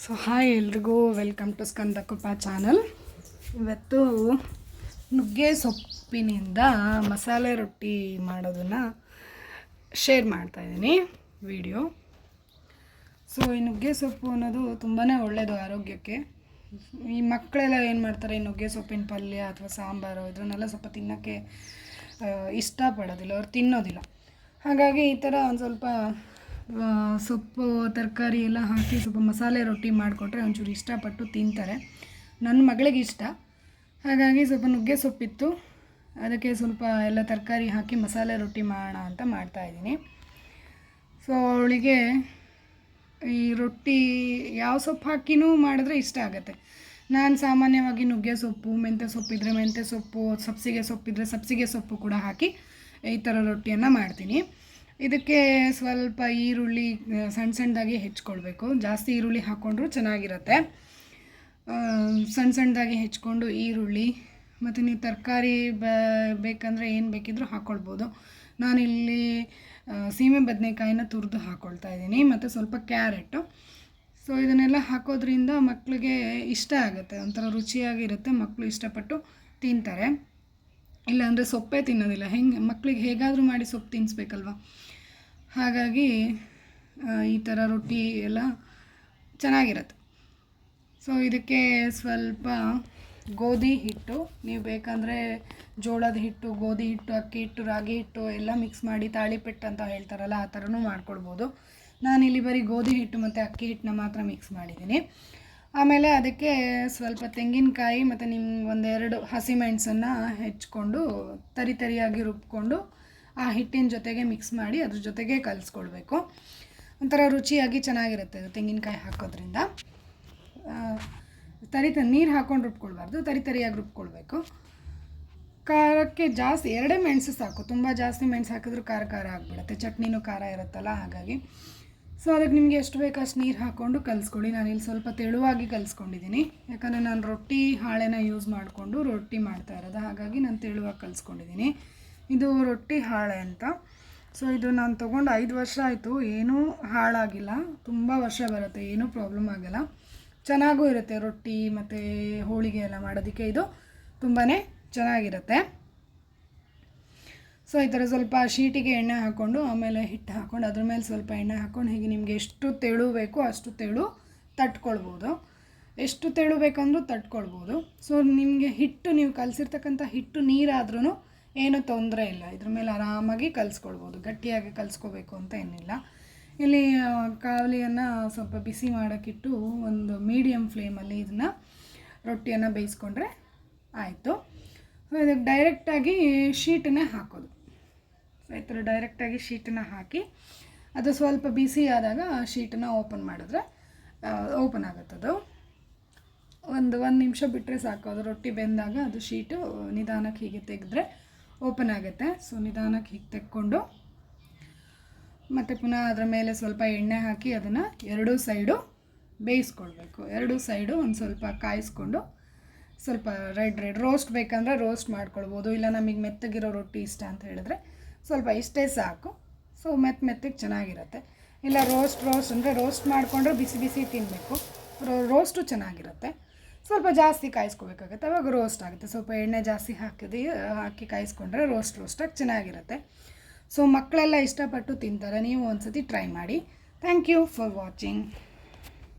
So hi ಎಲ್ರಿಗೂ welcome to Skanda Krupa channel. ಇವತ್ತು ನುಗ್ಗೆ ಸೊಪ್ಪಿನಿಂದ ಮಸಾಲೆ ರೊಟ್ಟಿ ಮಾಡೋದನ್ನು ಶೇರ್ ಮಾಡ್ತಾಯಿದ್ದೀನಿ ವಿಡಿಯೋ. ಸೊ ಈ ನುಗ್ಗೆ ಸೊಪ್ಪು ಅನ್ನೋದು ತುಂಬಾ ಒಳ್ಳೆಯದು ಆರೋಗ್ಯಕ್ಕೆ. ಈ ಮಕ್ಕಳೆಲ್ಲ ಏನು ಮಾಡ್ತಾರೆ, ಈ ನುಗ್ಗೆ ಸೊಪ್ಪಿನ ಪಲ್ಯ ಅಥವಾ ಸಾಂಬಾರು ಇದನ್ನೆಲ್ಲ ಸ್ವಲ್ಪ ತಿನ್ನೋಕ್ಕೆ ಇಷ್ಟಪಡೋದಿಲ್ಲ, ಅವ್ರು ತಿನ್ನೋದಿಲ್ಲ. ಹಾಗಾಗಿ ಈ ಥರ ಒಂದು ಸ್ವಲ್ಪ ಸೊಪ್ಪು ತರಕಾರಿ ಎಲ್ಲ ಹಾಕಿ ಸ್ವಲ್ಪ ಮಸಾಲೆ ರೊಟ್ಟಿ ಮಾಡಿಕೊಟ್ರೆ ಒಂಚೂರು ಇಷ್ಟಪಟ್ಟು ತಿಂತಾರೆ. ನನ್ನ ಮಗಳಿಗೆ ಇಷ್ಟ. ಹಾಗಾಗಿ ಸ್ವಲ್ಪ ನುಗ್ಗೆ ಸೊಪ್ಪಿತ್ತು, ಅದಕ್ಕೆ ಸ್ವಲ್ಪ ಎಲ್ಲ ತರಕಾರಿ ಹಾಕಿ ಮಸಾಲೆ ರೊಟ್ಟಿ ಮಾಡೋಣ ಅಂತ ಮಾಡ್ತಾಯಿದ್ದೀನಿ. ಸೊ ಅವಳಿಗೆ ಈ ರೊಟ್ಟಿ ಯಾವ ಸೊಪ್ಪು ಹಾಕಿನೂ ಮಾಡಿದ್ರೆ ಇಷ್ಟ ಆಗುತ್ತೆ. ನಾನು ಸಾಮಾನ್ಯವಾಗಿ ನುಗ್ಗೆ ಸೊಪ್ಪು, ಮೆಂತ್ಯ ಸೊಪ್ಪಿದ್ರೆ ಮೆಂತ್ಯ ಸೊಪ್ಪು, ಸಬ್ಸಿಗೆ ಸೊಪ್ಪಿದ್ರೆ ಸಬ್ಸಿಗೆ ಸೊಪ್ಪು ಕೂಡ ಹಾಕಿ ಈ ಥರ ರೊಟ್ಟಿಯನ್ನು ಮಾಡ್ತೀನಿ. ಇದಕ್ಕೆ ಸ್ವಲ್ಪ ಈರುಳ್ಳಿ ಸಣ್ಣ ಸಣ್ಣದಾಗಿ ಹೆಚ್ಕೊಳ್ಬೇಕು. ಜಾಸ್ತಿ ಈರುಳ್ಳಿ ಹಾಕ್ಕೊಂಡ್ರೂ ಚೆನ್ನಾಗಿರುತ್ತೆ. ಸಣ್ಣ ಸಣ್ಣದಾಗಿ ಹೆಚ್ಕೊಂಡು ಈರುಳ್ಳಿ ಮತ್ತು ನೀವು ತರಕಾರಿ ಬೇಕಂದರೆ ಏನು ಬೇಕಿದ್ರೂ ಹಾಕ್ಕೊಳ್ಬೋದು. ನಾನಿಲ್ಲಿ ಸೀಮೆ ಬದನೆಕಾಯಿನ ತುರಿದು ಹಾಕ್ಕೊಳ್ತಾ ಇದ್ದೀನಿ ಮತ್ತು ಸ್ವಲ್ಪ ಕ್ಯಾರೆಟು. ಸೊ ಇದನ್ನೆಲ್ಲ ಹಾಕೋದ್ರಿಂದ ಮಕ್ಕಳಿಗೆ ಇಷ್ಟ ಆಗುತ್ತೆ, ಒಂಥರ ರುಚಿಯಾಗಿರುತ್ತೆ, ಮಕ್ಕಳು ಇಷ್ಟಪಟ್ಟು ತಿಂತಾರೆ. ಇಲ್ಲಾಂದರೆ ಸೊಪ್ಪೇ ತಿನ್ನೋದಿಲ್ಲ. ಮಕ್ಕಳಿಗೆ ಹೇಗಾದರೂ ಮಾಡಿ ಸೊಪ್ಪು ತಿನ್ನಿಸ್ಬೇಕಲ್ವ. ಹಾಗಾಗಿ ಈ ಥರ ರೊಟ್ಟಿ ಎಲ್ಲ ಚೆನ್ನಾಗಿರುತ್ತೆ. ಸೊ ಇದಕ್ಕೆ ಸ್ವಲ್ಪ ಗೋಧಿ ಹಿಟ್ಟು, ನೀವು ಬೇಕಂದರೆ ಜೋಳದ ಹಿಟ್ಟು, ಗೋಧಿ ಹಿಟ್ಟು, ಅಕ್ಕಿ ಹಿಟ್ಟು, ರಾಗಿ ಹಿಟ್ಟು ಎಲ್ಲ ಮಿಕ್ಸ್ ಮಾಡಿ ತಾಳಿಪೆಟ್ಟು ಅಂತ ಹೇಳ್ತಾರಲ್ಲ, ಆ ಥರನೂ ಮಾಡ್ಕೊಳ್ಬೋದು. ನಾನಿಲ್ಲಿ ಬರೀ ಗೋಧಿ ಹಿಟ್ಟು ಮತ್ತು ಅಕ್ಕಿ ಹಿಟ್ಟನ್ನ ಮಾತ್ರ ಮಿಕ್ಸ್ ಮಾಡಿದ್ದೀನಿ. ಆಮೇಲೆ ಅದಕ್ಕೆ ಸ್ವಲ್ಪ ತೆಂಗಿನಕಾಯಿ ಮತ್ತು ನಿಮ್ಗೆ ಒಂದೆರಡು ಹಸಿಮೆಣಸನ್ನು ಹೆಚ್ಕೊಂಡು ತರಿಯಾಗಿ ರುಬ್ಕೊಂಡು ಆ ಹಿಟ್ಟಿನ ಜೊತೆಗೆ ಮಿಕ್ಸ್ ಮಾಡಿ ಅದ್ರ ಜೊತೆಗೆ ಕಲಿಸ್ಕೊಳ್ಬೇಕು. ಒಂಥರ ರುಚಿಯಾಗಿ ಚೆನ್ನಾಗಿರುತ್ತೆ ಅದು ತೆಂಗಿನಕಾಯಿ ಹಾಕೋದ್ರಿಂದ. ನೀರು ಹಾಕ್ಕೊಂಡು ರುಬ್ಕೊಳ್ಬಾರ್ದು, ತರಿಯಾಗಿ ರುಬ್ಕೊಳ್ಬೇಕು. ಖಾರಕ್ಕೆ ಜಾಸ್ತಿ ಎರಡೇ ಮೆಣಸು ಸಾಕು, ತುಂಬ ಜಾಸ್ತಿ ಮೆಣಸು ಹಾಕಿದ್ರೂ ಖಾರ ಆಗಿಬಿಡುತ್ತೆ, ಚಟ್ನಿನೂ ಖಾರ ಇರುತ್ತಲ್ಲ. ಹಾಗಾಗಿ ಸೊ ಅದಕ್ಕೆ ನಿಮಗೆ ಎಷ್ಟು ಬೇಕು ಅಷ್ಟು ನೀರು ಹಾಕ್ಕೊಂಡು ಕಲಿಸ್ಕೊಳ್ಳಿ. ನಾನಿಲ್ಲಿ ಸ್ವಲ್ಪ ತೆಳುವಾಗಿ ಕಲಿಸ್ಕೊಂಡಿದ್ದೀನಿ, ಯಾಕಂದರೆ ನಾನು ರೊಟ್ಟಿ ಹಾಳೆನ ಯೂಸ್ ಮಾಡಿಕೊಂಡು ರೊಟ್ಟಿ ಮಾಡ್ತಾ ಇರೋದು. ಹಾಗಾಗಿ ನಾನು ತೆಳುವಾಗಿ ಕಲಿಸ್ಕೊಂಡಿದ್ದೀನಿ. ಇದು ರೊಟ್ಟಿ ಹಾಳೆ ಅಂತ. ಸೊ ಇದು ನಾನು ತೊಗೊಂಡು 5 ವರ್ಷ ಆಯಿತು, ಏನೂ ಹಾಳಾಗಿಲ್ಲ, ತುಂಬ ವರ್ಷ ಬರುತ್ತೆ, ಏನೂ ಪ್ರಾಬ್ಲಮ್ ಆಗೋಲ್ಲ, ಚೆನ್ನಾಗೂ ಇರುತ್ತೆ. ರೊಟ್ಟಿ ಮತ್ತು ಹೋಳಿಗೆ ಎಲ್ಲ ಮಾಡೋದಕ್ಕೆ ಇದು ತುಂಬಾ ಚೆನ್ನಾಗಿರುತ್ತೆ. ಸೊ ಈ ಥರ ಸ್ವಲ್ಪ ಶೀಟಿಗೆ ಎಣ್ಣೆ ಹಾಕ್ಕೊಂಡು ಆಮೇಲೆ ಹಿಟ್ಟು ಹಾಕ್ಕೊಂಡು ಅದ್ರ ಮೇಲೆ ಸ್ವಲ್ಪ ಎಣ್ಣೆ ಹಾಕ್ಕೊಂಡು ಹೀಗೆ ನಿಮಗೆ ಎಷ್ಟು ತೆಳು ಬೇಕೋ ಅಷ್ಟು ತೆಳು ತಟ್ಕೊಳ್ಬೋದು, ಎಷ್ಟು ತೆಳು ಬೇಕಂದ್ರೂ ತಟ್ಕೊಳ್ಬೋದು. ಸೊ ನಿಮಗೆ ಹಿಟ್ಟು, ನೀವು ಕಲಸಿರ್ತಕ್ಕಂಥ ಹಿಟ್ಟು ನೀರಾದ್ರೂ ಏನೂ ತೊಂದರೆ ಇಲ್ಲ, ಇದ್ರ ಮೇಲೆ ಆರಾಮಾಗಿ ಕಲಿಸ್ಕೊಳ್ಬೋದು. ಗಟ್ಟಿಯಾಗಿ ಕಲಿಸ್ಕೋಬೇಕು ಅಂತ ಏನಿಲ್ಲ. ಇಲ್ಲಿ ಕಾವಲಿಯನ್ನು ಸ್ವಲ್ಪ ಬಿಸಿ ಮಾಡೋಕ್ಕಿಟ್ಟು ಒಂದು ಮೀಡಿಯಮ್ ಫ್ಲೇಮಲ್ಲಿ ಇದನ್ನು ರೊಟ್ಟಿಯನ್ನು ಬೇಯಿಸ್ಕೊಂಡ್ರೆ ಆಯಿತು. ಸೊ ಇದಕ್ಕೆ ಡೈರೆಕ್ಟಾಗಿ ಶೀಟನ್ನೇ ಹಾಕೋದು. ಸೊ ಈ ಥರ ಡೈರೆಕ್ಟಾಗಿ ಶೀಟನ್ನು ಹಾಕಿ ಅದು ಸ್ವಲ್ಪ ಬಿಸಿ ಆದಾಗ ಶೀಟನ್ನು ಓಪನ್ ಮಾಡಿದ್ರೆ ಓಪನ್ ಆಗುತ್ತದು. ಒಂದು ನಿಮಿಷ ಬಿಟ್ಟರೆ ಸಾಕು, ಅದು ರೊಟ್ಟಿ ಬೆಂದಾಗ ಅದು ಶೀಟು ನಿಧಾನಕ್ಕೆ ಹೀಗೆ ತೆಗೆದ್ರೆ ಓಪನ್ ಆಗುತ್ತೆ. ಸೊ ನಿಧಾನಕ್ಕೆ ಹೀಗೆ ತೆಕ್ಕೊಂಡು ಮತ್ತು ಪುನಃ ಅದರ ಮೇಲೆ ಸ್ವಲ್ಪ ಎಣ್ಣೆ ಹಾಕಿ ಅದನ್ನು ಎರಡೂ ಸೈಡು ಬೇಯಿಸ್ಕೊಳ್ಬೇಕು. ಎರಡೂ ಸೈಡು ಒಂದು ಸ್ವಲ್ಪ ಕಾಯಿಸ್ಕೊಂಡು ಸ್ವಲ್ಪ ರೆಡ್ ರೋಸ್ಟ್ ಬೇಕಂದರೆ ರೋಸ್ಟ್ ಮಾಡ್ಕೊಳ್ಬೋದು. ಇಲ್ಲ ನಮಗೆ ಮೆತ್ತಗಿರೋ ರೊಟ್ಟಿ ಇಷ್ಟ ಅಂತ ಹೇಳಿದ್ರೆ ಸ್ವಲ್ಪ ಇಷ್ಟೇ ಸಾಕು. ಸೊ ಮೆತ್ತಗೆ ಚೆನ್ನಾಗಿರುತ್ತೆ. ಇಲ್ಲ ರೋಸ್ಟ್ ಅಂದರೆ ರೋಸ್ಟ್ ಮಾಡಿಕೊಂಡ್ರೆ ಬಿಸಿ ತಿನ್ನಬೇಕು, ರೋಸ್ಟು ಚೆನ್ನಾಗಿರುತ್ತೆ. ಸ್ವಲ್ಪ ಜಾಸ್ತಿ ಕಾಯಿಸ್ಕೋಬೇಕಾಗುತ್ತೆ, ಅವಾಗ ರೋಸ್ಟ್ ಆಗುತ್ತೆ. ಸ್ವಲ್ಪ ಎಣ್ಣೆ ಜಾಸ್ತಿ ಹಾಕಿ ಕಾಯಿಸ್ಕೊಂಡ್ರೆ ರೋಸ್ಟಾಗಿ ಚೆನ್ನಾಗಿರುತ್ತೆ. ಸೊ ಮಕ್ಕಳೆಲ್ಲ ಇಷ್ಟಪಟ್ಟು ತಿಂತಾರೆ. ನೀವು ಒಂದು ಸತಿ ಟ್ರೈ ಮಾಡಿ. Thank you for watching.